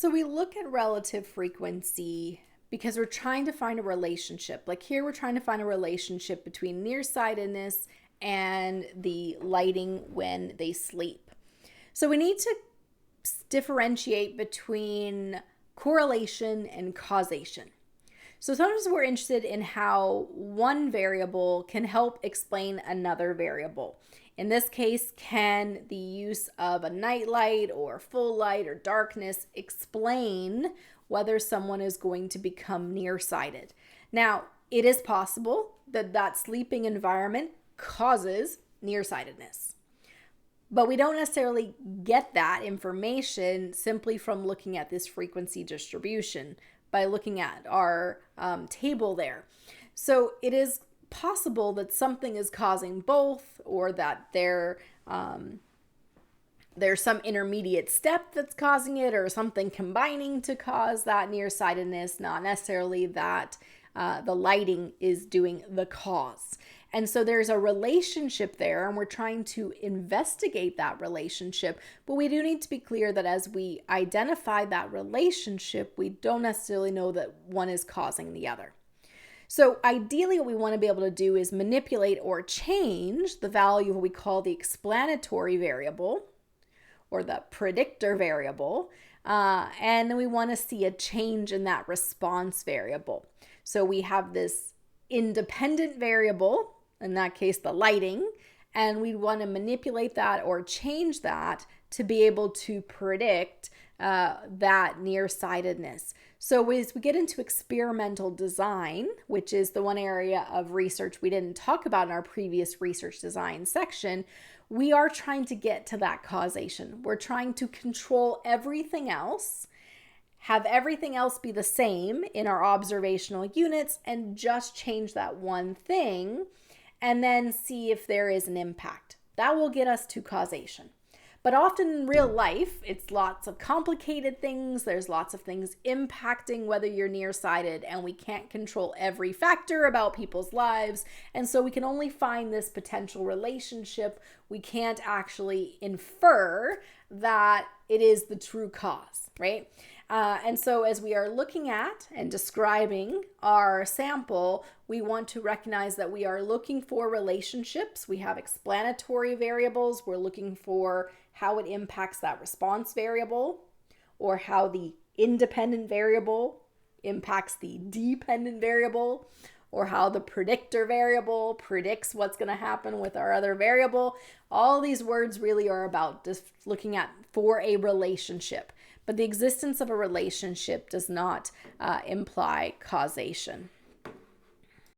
So we look at relative frequency because we're trying to find a relationship. Like here, we're trying to find a relationship between nearsightedness and the lighting when they sleep. So we need to differentiate between correlation and causation. So sometimes we're interested in how one variable can help explain another variable. In this case, can the use of a nightlight or full light or darkness explain whether someone is going to become nearsighted? Now, it is possible that that sleeping environment causes nearsightedness. But we don't necessarily get that information simply from looking at this frequency distribution by looking at our table there. So it is possible that something is causing both, or that there's some intermediate step that's causing it, or something combining to cause that nearsightedness, not necessarily that the lighting is doing the cause. And so there's a relationship there, and we're trying to investigate that relationship. But we do need to be clear that as we identify that relationship, we don't necessarily know that one is causing the other. So ideally, what we want to be able to do is manipulate or change the value of what we call the explanatory variable or the predictor variable. And then we want to see a change in that response variable. So we have this independent variable, in that case, the lighting, and we want to manipulate that or change that to be able to predict that nearsightedness. So as we get into experimental design, which is the one area of research we didn't talk about in our previous research design section, we are trying to get to that causation. We're trying to control everything else, have everything else be the same in our observational units, and just change that one thing, and then see if there is an impact. That will get us to causation. But often in real life, it's lots of complicated things. There's lots of things impacting whether you're nearsighted, and we can't control every factor about people's lives. And so we can only find this potential relationship. We can't actually infer that it is the true cause, right? And so as we are looking at and describing our sample, we want to recognize that we are looking for relationships. We have explanatory variables. We're looking for how it impacts that response variable, or how the independent variable impacts the dependent variable, or how the predictor variable predicts what's going to happen with our other variable. All these words really are about just looking at for a relationship. But the existence of a relationship does not imply causation.